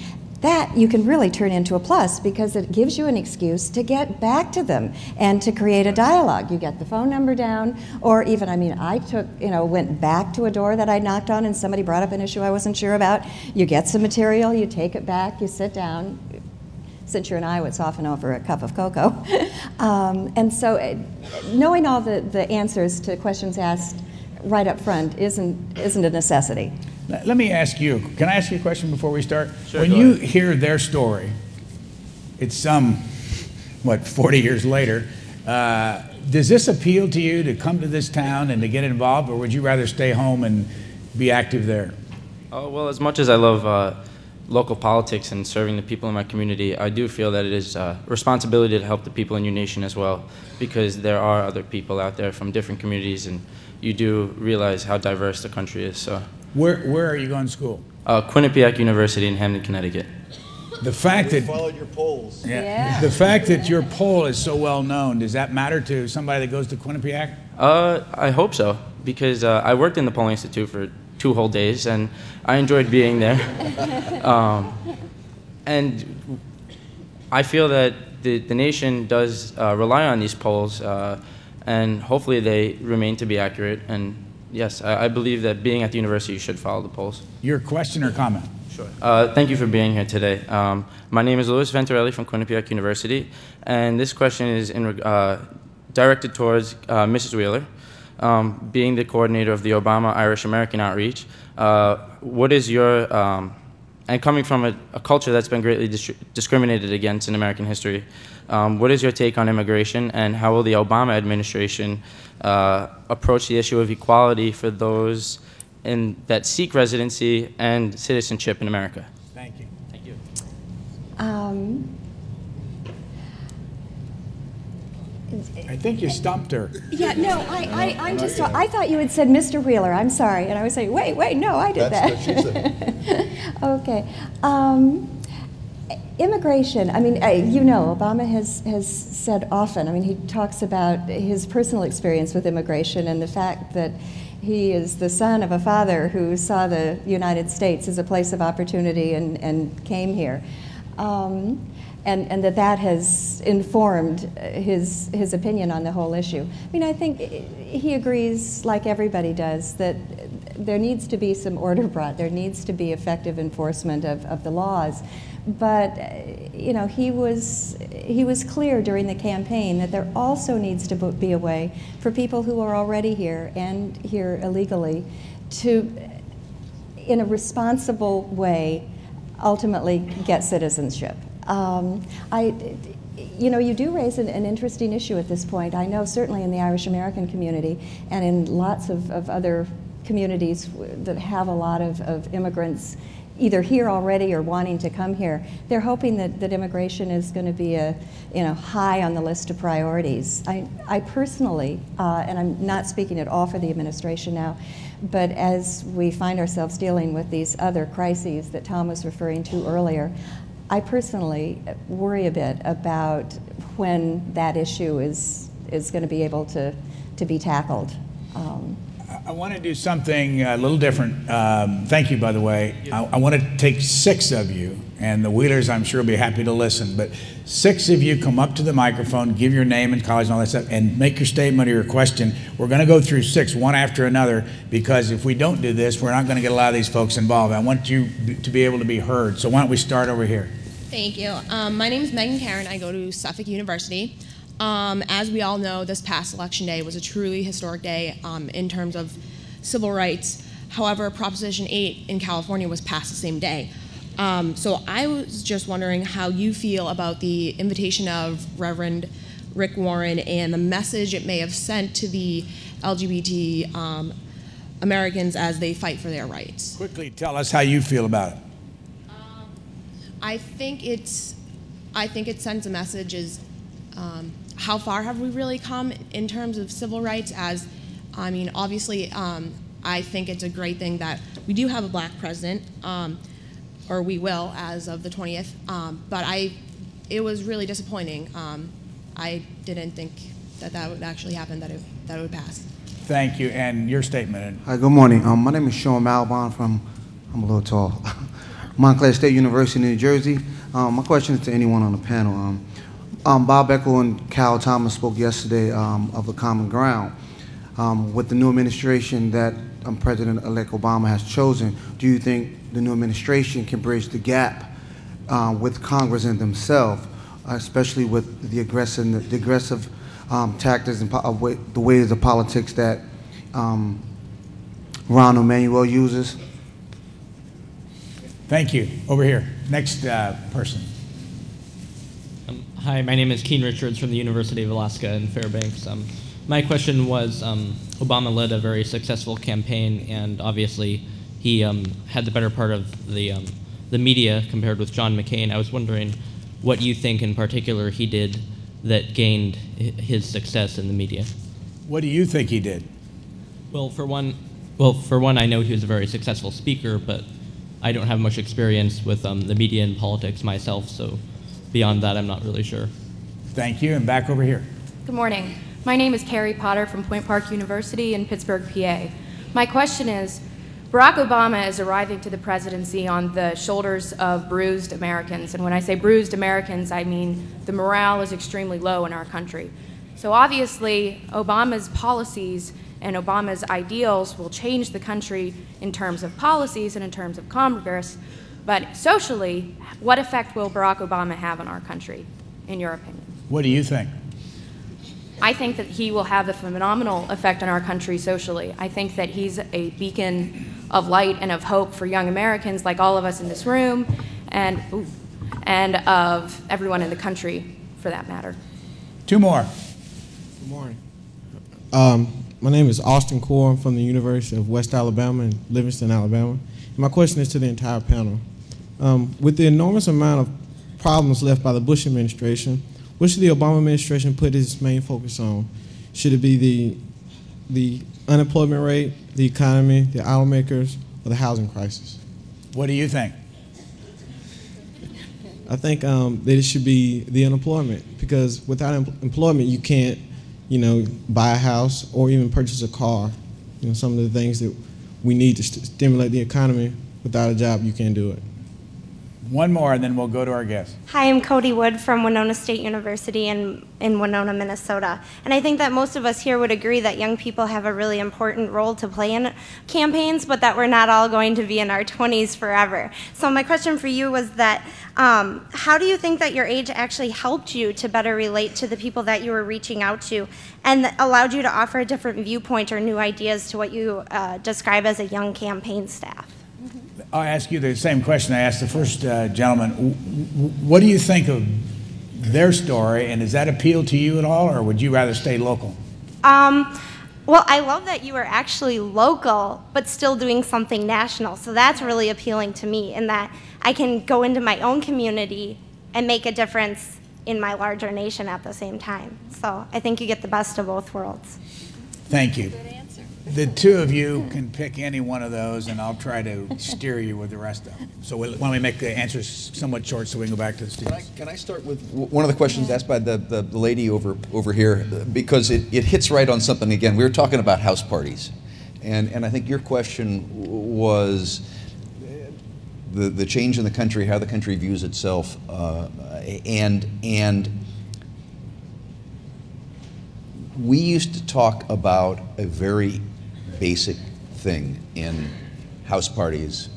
that you can really turn into a plus because it gives you an excuse to get back to them and to create a dialogue. You get the phone number down, or even, I mean, I went back to a door that I knocked on and somebody brought up an issue I wasn't sure about. You get some material, you take it back, you sit down. Since you're in Iowa, it's often over a cup of cocoa. And so knowing all the answers to questions asked right up front isn't a necessity. Let me ask you, can I ask you a question before we start? Sure, when you hear their story, it's 40 years later, does this appeal to you to come to this town and to get involved, or would you rather stay home and be active there? Well, as much as I love local politics and serving the people in my community, I do feel that it is a responsibility to help the people in your nation as well, because there are other people out there from different communities, and you do realize how diverse the country is. So. Where are you going to school? Quinnipiac University in Hamden, Connecticut. The fact that followed your polls. Yeah. The fact that your poll is so well known, does that matter to somebody that goes to Quinnipiac? I hope so, because I worked in the polling institute for 2 whole days, and I enjoyed being there. And I feel that the nation does rely on these polls, and hopefully they remain to be accurate. And yes, I believe that being at the university, you should follow the polls. Your question or comment? Sure. Thank you for being here today. My name is Louis Venturelli from Quinnipiac University, and this question is directed towards Mrs. Wheeler. Being the coordinator of the Obama Irish American Outreach, what is your, and coming from a culture that's been greatly discriminated against in American history, what is your take on immigration, and how will the Obama administration approach the issue of equality for those that seek residency and citizenship in America? Thank you. Thank you. I think you stumped her. Yeah, no, I thought you had said Mr. Wheeler. I'm sorry. And I was saying, wait, no, I did that. That's what she said. Okay. Immigration, I mean, Obama has said often, I mean, he talks about his personal experience with immigration and the fact that he is the son of a father who saw the United States as a place of opportunity and came here. And that has informed his opinion on the whole issue. I mean, I think he agrees, like everybody does, that there needs to be some order brought. There needs to be effective enforcement of the laws. But he was clear during the campaign that there also needs to be a way for people who are already here and here illegally to, in a responsible way, ultimately get citizenship. You know, you do raise an interesting issue at this point. I know certainly in the Irish American community and in lots of other communities that have a lot of immigrants either here already or wanting to come here, they're hoping that immigration is going to be high on the list of priorities. I personally, and I'm not speaking at all for the administration now, but as we find ourselves dealing with these other crises that Tom was referring to earlier, I personally worry a bit about when that issue is going to be able to be tackled. I want to do something a little different. Thank you, by the way. I want to take 6 of you, and the Wheelers I'm sure will be happy to listen, but 6 of you come up to the microphone, give your name and college and all that stuff, and make your statement or your question. We're going to go through 6, one after another, because if we don't do this, we're not going to get a lot of these folks involved. I want you to be able to be heard. So why don't we start over here? Thank you. My name is Megan Karen. I go to Suffolk University. As we all know, this past election day was a truly historic day in terms of civil rights. However, Proposition 8 in California was passed the same day. So I was just wondering how you feel about the invitation of Reverend Rick Warren and the message it may have sent to the LGBT Americans as they fight for their rights. Quickly tell us how you feel about it. I think it sends a message is how far have we really come in terms of civil rights? As, I mean, obviously, I think it's a great thing that we do have a black president, or we will as of the 20th. But it was really disappointing. I didn't think that would actually happen, that it would pass. Thank you, and your statement. Hi, good morning. My name is Sean Malbon from, I'm a little tall, Montclair State University, New Jersey. My question is to anyone on the panel. Bob Eckel and Cal Thomas spoke yesterday of the common ground. With the new administration that President-elect Obama has chosen, do you think the new administration can bridge the gap with Congress and themselves, especially with the aggressive tactics and the ways of politics that Rahm Emanuel uses? Thank you. Over here. Next person. Hi, my name is Keen Richards from the University of Alaska in Fairbanks. My question was, Obama led a very successful campaign, and obviously he had the better part of the media compared with John McCain. I was wondering what you think in particular he did that gained his success in the media. What do you think he did? Well, for one, I know he was a very successful speaker, but I don't have much experience with the media and politics myself, so beyond that, I'm not really sure. Thank you, and back over here. Good morning. My name is Carrie Potter from Point Park University in Pittsburgh, PA. My question is, Barack Obama is arriving to the presidency on the shoulders of bruised Americans, and when I say bruised Americans, I mean the morale is extremely low in our country. So obviously, Obama's policies and Obama's ideals will change the country in terms of policies and in terms of Congress, but socially, what effect will Barack Obama have on our country, in your opinion? What do you think? I think that he will have a phenomenal effect on our country socially. I think that he's a beacon of light and of hope for young Americans like all of us in this room and of everyone in the country for that matter. 2 more. Good morning. My name is Austin Core. I'm from the University of West Alabama in Livingston, Alabama. And my question is to the entire panel. With the enormous amount of problems left by the Bush administration, what should the Obama administration put its main focus on? Should it be the unemployment rate, the economy, the automakers, or the housing crisis? What do you think? I think that it should be the unemployment, because without employment, you can't, buy a house or even purchase a car. Some of the things that we need to stimulate the economy. Without a job, you can't do it. 1 more, and then we'll go to our guest. Hi, I'm Cody Wood from Winona State University in Winona, Minnesota. And I think that most of us here would agree that young people have a really important role to play in campaigns, but that we're not all going to be in our 20s forever. So my question for you was that, how do you think that your age actually helped you to better relate to the people that you were reaching out to and allowed you to offer a different viewpoint or new ideas to what you describe as a young campaign staff? I'll ask you the same question I asked the first gentleman. What do you think of their story, and does that appeal to you at all, or would you rather stay local? Well, I love that you are actually local, but still doing something national. So that's really appealing to me, in that I can go into my own community and make a difference in my larger nation at the same time. So I think you get the best of both worlds. Thank you. The two of you can pick any one of those, and I'll try to steer you with the rest of them. So why don't we make the answers somewhat short so we can go back to the students? Can I start with one of the questions asked by the lady over here, because it hits right on something again. We were talking about house parties, and I think your question was the change in the country, how the country views itself, and we used to talk about a very basic thing in house parties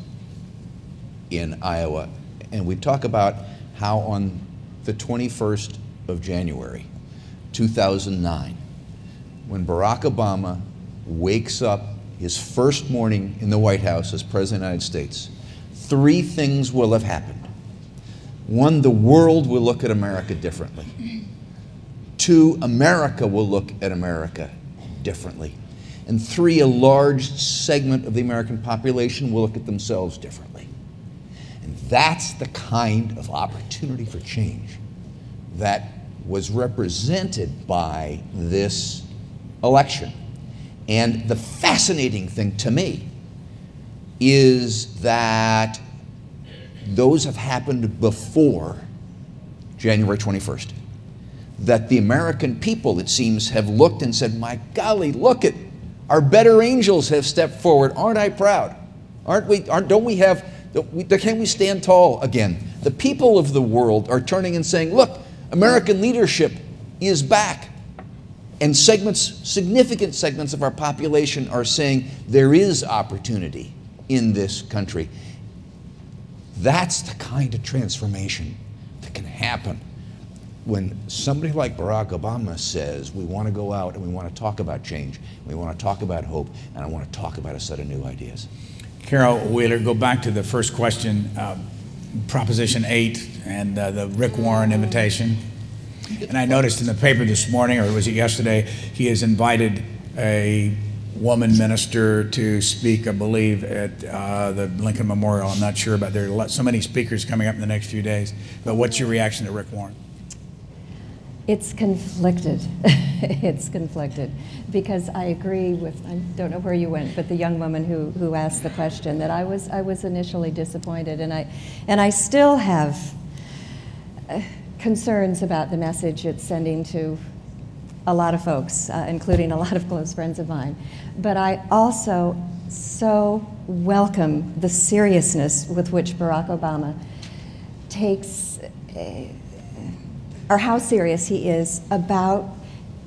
in Iowa, and we talk about how on the 21st of January 2009, when Barack Obama wakes up his first morning in the White House as President of the United States, 3 things will have happened. 1, the world will look at America differently. 2, America will look at America differently. And 3, a large segment of the American population will look at themselves differently. And that's the kind of opportunity for change that was represented by this election. And the fascinating thing to me is that those have happened before January 21st. That the American people, it seems, have looked and said, my golly, look at our better angels have stepped forward. Aren't I proud? Can't we stand tall again? The people of the world are turning and saying, look, American leadership is back. And significant segments of our population are saying there is opportunity in this country. That's the kind of transformation that can happen when somebody like Barack Obama says, we want to go out and we want to talk about change, we want to talk about hope, and I want to talk about a set of new ideas. Carol Wheeler, go back to the first question, Proposition 8 and the Rick Warren invitation. And I noticed in the paper this morning, or was it yesterday, he has invited a woman minister to speak, I believe, at the Lincoln Memorial. I'm not sure about, there are so many speakers coming up in the next few days. But what's your reaction to Rick Warren? It's conflicted. It's conflicted because I agree with, I don't know where you went, but the young woman who asked the question, that I was initially disappointed, and I still have concerns about the message it's sending to a lot of folks, including a lot of close friends of mine. But I also so welcome the seriousness with which Barack Obama takes or how serious he is about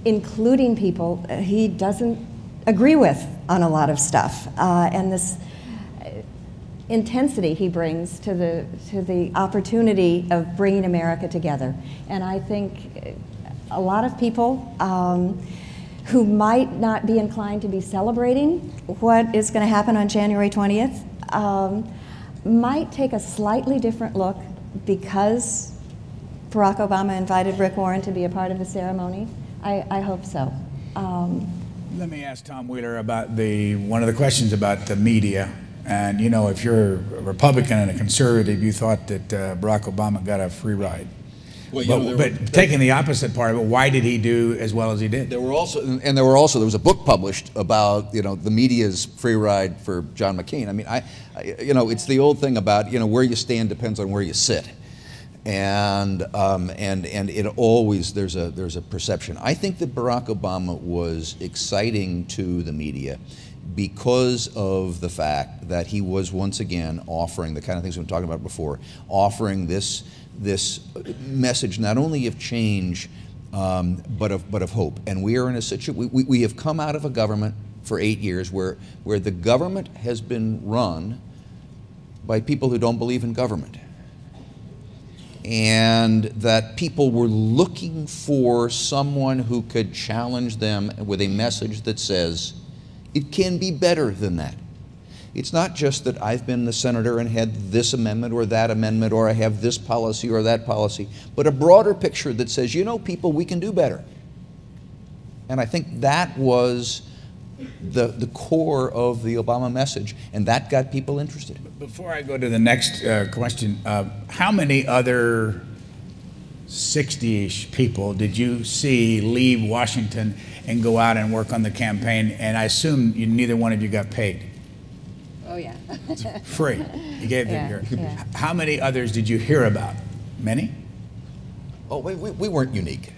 including people he doesn't agree with on a lot of stuff, and this intensity he brings to the opportunity of bringing America together. And I think a lot of people who might not be inclined to be celebrating what is going to happen on January 20th might take a slightly different look because Barack Obama invited Rick Warren to be a part of the ceremony. I hope so. Let me ask Tom Wheeler about one of the questions about the media. And you know, if you're a Republican and a conservative, you thought that Barack Obama got a free ride. Well, but taking the opposite part of it, why did he do as well as he did? There was a book published about, the media's free ride for John McCain. I mean, it's the old thing about, where you stand depends on where you sit. And it always, there's a perception. I think that Barack Obama was exciting to the media because of the fact that he was once again offering the kind of things we've been talking about before, offering this message not only of change but of hope. And we are in a situation, we have come out of a government for 8 years where the government has been run by people who don't believe in government. And that people were looking for someone who could challenge them with a message that says, it can be better than that. It's not just that I've been the senator and had this amendment, or I have this policy or that policy, but a broader picture that says, you know, people, we can do better. And I think that was the core of the Obama message, and that got people interested. Before I go to the next question, how many other 60-ish people did you see leave Washington and go out and work on the campaign? And I assume neither one of you got paid. Oh, yeah. Free. You gave them yeah. How many others did you hear about? Many? Oh, we weren't unique.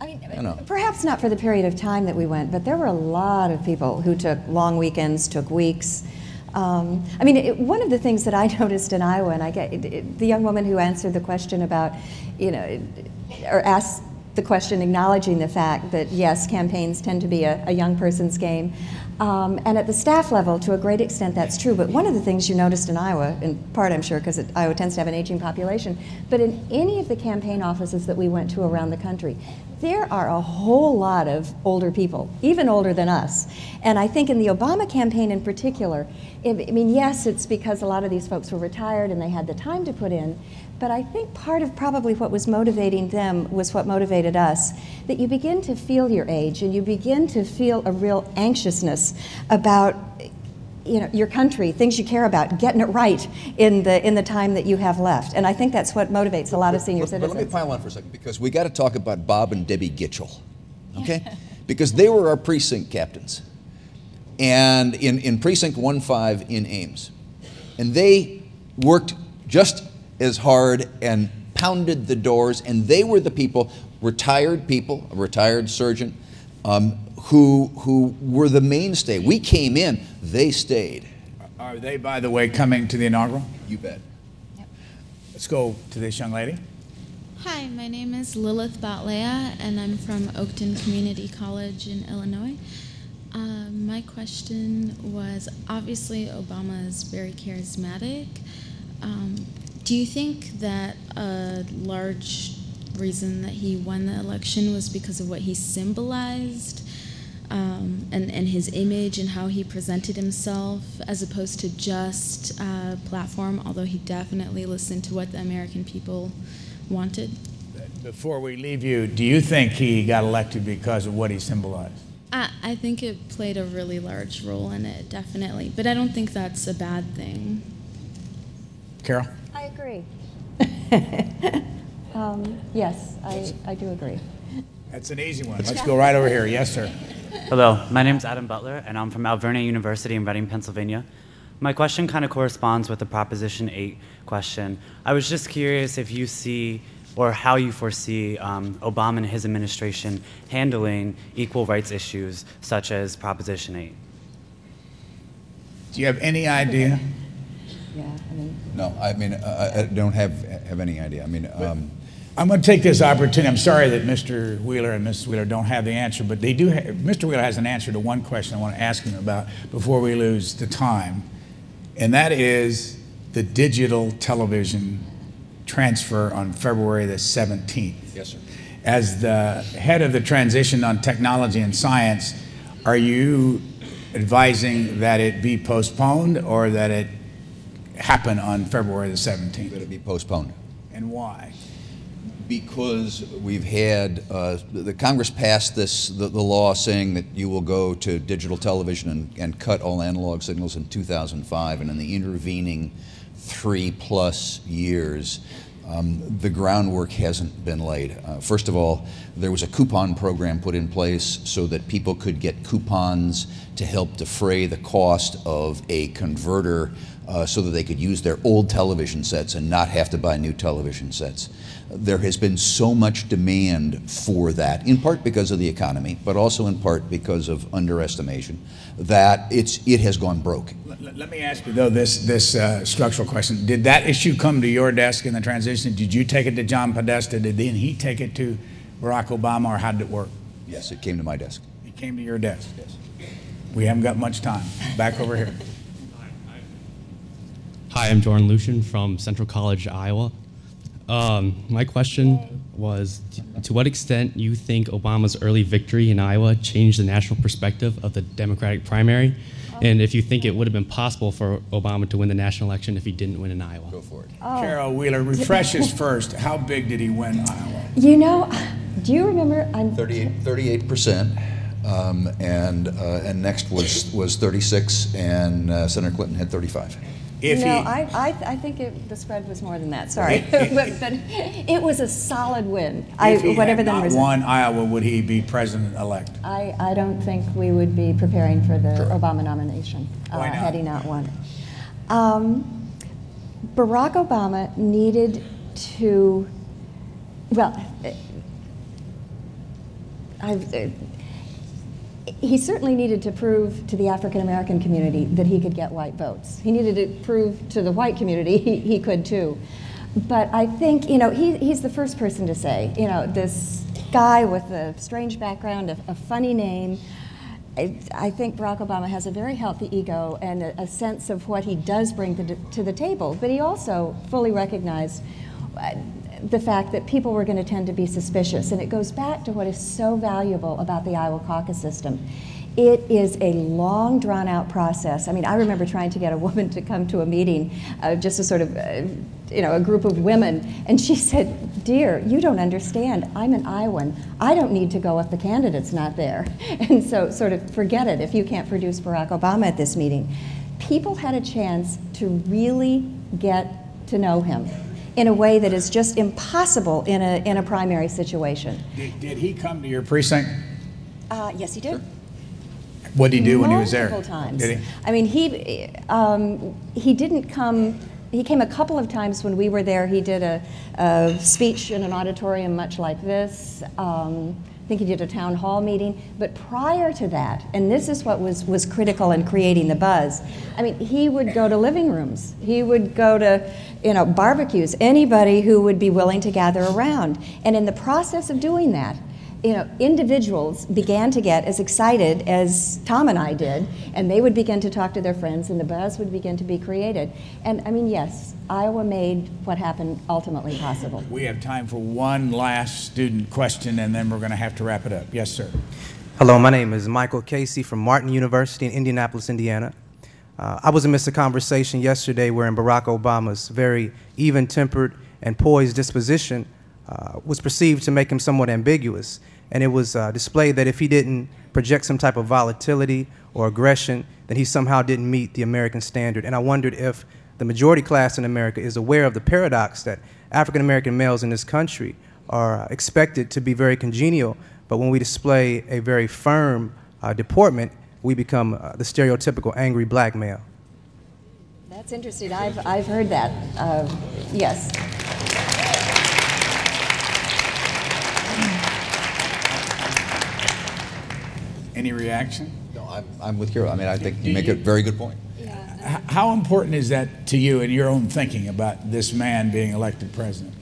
I mean, perhaps not for the period of time that we went, but there were a lot of people who took long weekends, took weeks. I mean, one of the things that I noticed in Iowa, and the young woman who answered the question about, you know, or asked the question acknowledging the fact that, yes, campaigns tend to be a young person's game. And at the staff level, to a great extent, that's true. But one of the things you noticed in Iowa, in part, I'm sure, because Iowa tends to have an aging population, but in any of the campaign offices that we went to around the country, there are a whole lot of older people, even older than us. And I think in the Obama campaign in particular, I mean, yes, it's because a lot of these folks were retired and they had the time to put in, but I think part of probably what was motivating them was what motivated us, that you begin to feel your age and you begin to feel a real anxiousness about, you know, your country, things you care about, getting it right in the time that you have left. And I think that's what motivates a lot of senior citizens. But let me pile on for a second, because we got to talk about Bob and Debbie Gitchell, okay? Because they were our precinct captains, and in precinct 1-5 in Ames. And they worked just as hard and pounded the doors, and they were the people, a retired surgeon, who were the mainstay. We came in, they stayed. Are they, by the way, coming to the inaugural? You bet. Yep. Let's go to this young lady. Hi, my name is Lilith Batlea, and I'm from Oakton Community College in Illinois. My question was, obviously Obama is very charismatic. Do you think that a large reason that he won the election was because of what he symbolized and his image and how he presented himself, as opposed to just a platform, although he definitely listened to what the American people wanted? Before we leave you, do you think he got elected because of what he symbolized? I think it played a really large role in it, definitely. But I don't think that's a bad thing. Carol? I agree. Yes, I do agree. That's an easy one. Let's go right over here. Yes, sir. Hello, my name's Adam Butler, and I'm from Alvernia University in Reading, Pennsylvania. My question kind of corresponds with the Proposition 8 question. I was just curious if you see, or how you foresee, Obama and his administration handling equal rights issues such as Proposition 8. Do you have any idea? Yeah, I mean. No, I mean, I don't have any idea. I mean, I'm going to take this opportunity. I'm sorry that Mr. Wheeler and Mrs. Wheeler don't have the answer, but they do. Mr. Wheeler has an answer to one question I want to ask him about before we lose the time, and that is the digital television transfer on February the 17th. Yes, sir. As the head of the transition on technology and science, are you advising that it be postponed or that it happen on February the 17th? That it be postponed. And why? Because we've had, the Congress passed the law saying that you will go to digital television and cut all analog signals in 2005, and in the intervening 3+ years, the groundwork hasn't been laid. First of all, there was a coupon program put in place so that people could get coupons to help defray the cost of a converter so that they could use their old television sets and not have to buy new television sets. There has been so much demand for that, in part because of the economy, but also in part because of underestimation, that it has gone broke. Let me ask you, though, this structural question. Did that issue come to your desk in the transition? Did you take it to John Podesta? Did then he take it to Barack Obama, or how did it work? Yes, it came to my desk. It came to your desk? Yes. We haven't got much time. Back over here. Hi, I'm Jordan Lucian from Central College, Iowa. My question was, to what extent you think Obama's early victory in Iowa changed the national perspective of the Democratic primary? and if you think it would have been possible for Obama to win the national election if he didn't win in Iowa. Go for it. Oh. Carol Wheeler, refresh us first. How big did he win Iowa? You know, do you remember? 38%, and next was 36, and Senator Clinton had 35. I think the spread was more than that. Sorry, but it was a solid win. If he whatever had the not result. won Iowa, would he be president-elect? I don't think we would be preparing for the Obama nomination Why not? had he not won. Barack Obama needed to, well, he certainly needed to prove to the African American community that he could get white votes. He needed to prove to the white community he could too. But I think, he's the first person to say, this guy with a strange background, a funny name. I think Barack Obama has a very healthy ego and a sense of what he does bring to the table. But he also fully recognized the fact that people were going to tend to be suspicious. And it goes back to what is so valuable about the Iowa caucus system. It is a long, drawn-out process. I mean, I remember trying to get a woman to come to a meeting, just a sort of, a group of women, and she said, "Dear, you don't understand. I'm an Iowan. I don't need to go if the candidate's not there." And so, sort of, forget it if you can't produce Barack Obama at this meeting. People had a chance to really get to know him in a way that is just impossible in a primary situation. Did he come to your precinct? Yes, he did. What did he do when he was there? Multiple times. Did he? I mean, he didn't come. He came a couple of times when we were there. He did a speech in an auditorium much like this. I think he did a town hall meeting. But prior to that, and this is what was critical in creating the buzz, I mean, he would go to living rooms. He would go to, barbecues, anybody who would be willing to gather around. And in the process of doing that, individuals began to get as excited as Tom and I did, and they would begin to talk to their friends, and the buzz would begin to be created. And I mean, yes, Iowa made what happened ultimately possible. We have time for one last student question, and then we're going to have to wrap it up. Yes, sir. Hello, my name is Michael Casey from Martin University in Indianapolis, Indiana. I was amidst a conversation yesterday wherein Barack Obama's very even-tempered and poised disposition was perceived to make him somewhat ambiguous. And it was displayed that if he didn't project some type of volatility or aggression, then he somehow didn't meet the American standard. And I wondered if the majority class in America is aware of the paradox that African American males in this country are expected to be very congenial, but when we display a very firm deportment, we become the stereotypical angry black male. That's interesting. I've heard that. Yes. Any reaction? No, I'm with Carol. I mean, I think you make a very good point. How important is that to you in your own thinking about this man being elected president?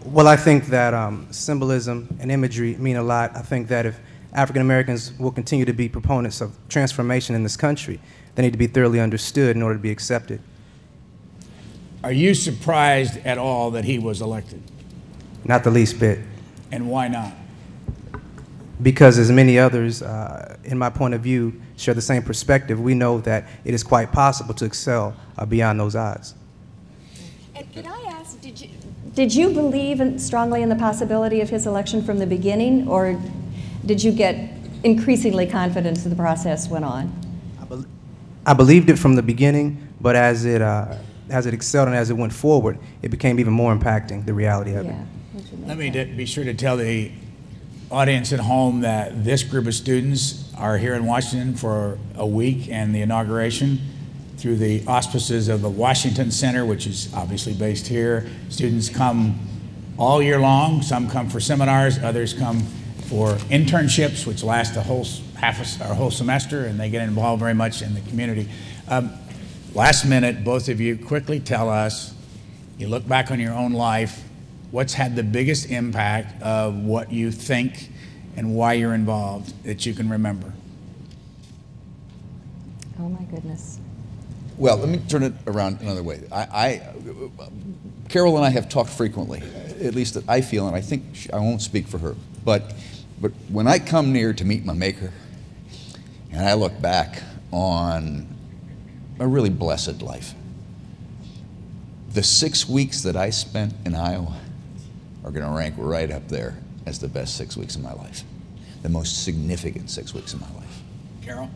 Well, I think that symbolism and imagery mean a lot. I think that if African Americans will continue to be proponents of transformation in this country, they need to be thoroughly understood in order to be accepted. Are you surprised at all that he was elected? Not the least bit. And why not? Because as many others, in my point of view, share the same perspective, we know that it is quite possible to excel beyond those odds. And can I ask, did you believe strongly in the possibility of his election from the beginning, or did you get increasingly confident as the process went on? I believed it from the beginning, but as it excelled and as it went forward, it became even more impacting, the reality of it. Let me be sure to tell the audience at home that this group of students are here in Washington for a week and the inauguration through the auspices of the Washington Center, which is obviously based here. Students come all year long. Some come for seminars, others come for internships, which last a whole semester, and they get involved very much in the community. Last minute, both of you quickly tell us, you look back on your own life, what's had the biggest impact of what you think and why you're involved that you can remember? Oh my goodness. Well, let me turn it around another way. Carol and I have talked frequently, at least that I feel, and I think I won't speak for her, but when I come near to meet my maker, and I look back on a really blessed life. The 6 weeks that I spent in Iowa are going to rank right up there as the best 6 weeks of my life, the most significant 6 weeks of my life. Carol?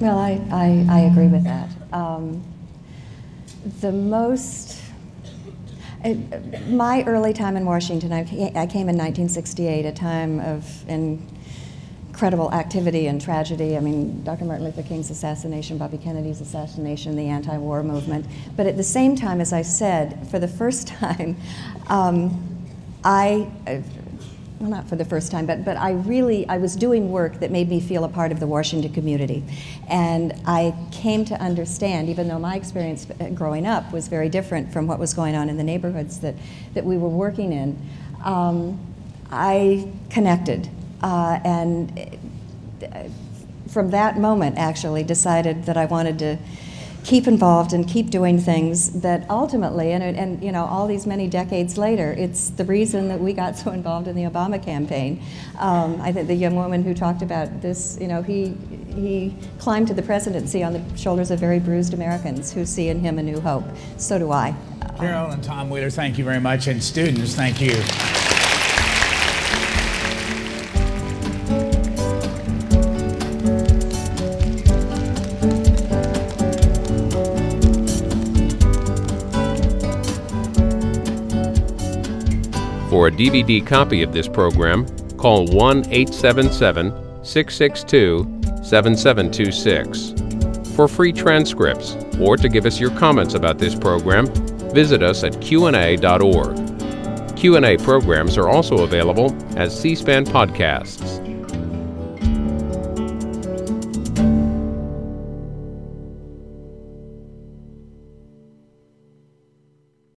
Well, I agree with that. My early time in Washington, I came in 1968, a time of incredible activity and tragedy. I mean, Dr. Martin Luther King's assassination, Bobby Kennedy's assassination, the anti-war movement. But at the same time, as I said, for the first time, well, not for the first time, but I was doing work that made me feel a part of the Washington community. And I came to understand, even though my experience growing up was very different from what was going on in the neighborhoods that we were working in, I connected. And from that moment, actually, decided that I wanted to keep involved and keep doing things that ultimately, and you know, all these many decades later, it's the reason that we got so involved in the Obama campaign. I think the young woman who talked about this, you know, he climbed to the presidency on the shoulders of very bruised Americans who see in him a new hope. So do I. Carol and Tom Wheeler, thank you very much, and students, thank you. For a DVD copy of this program, call 1-877-662-7726. For free transcripts or to give us your comments about this program, visit us at qna.org. Q&A programs are also available as C-SPAN podcasts.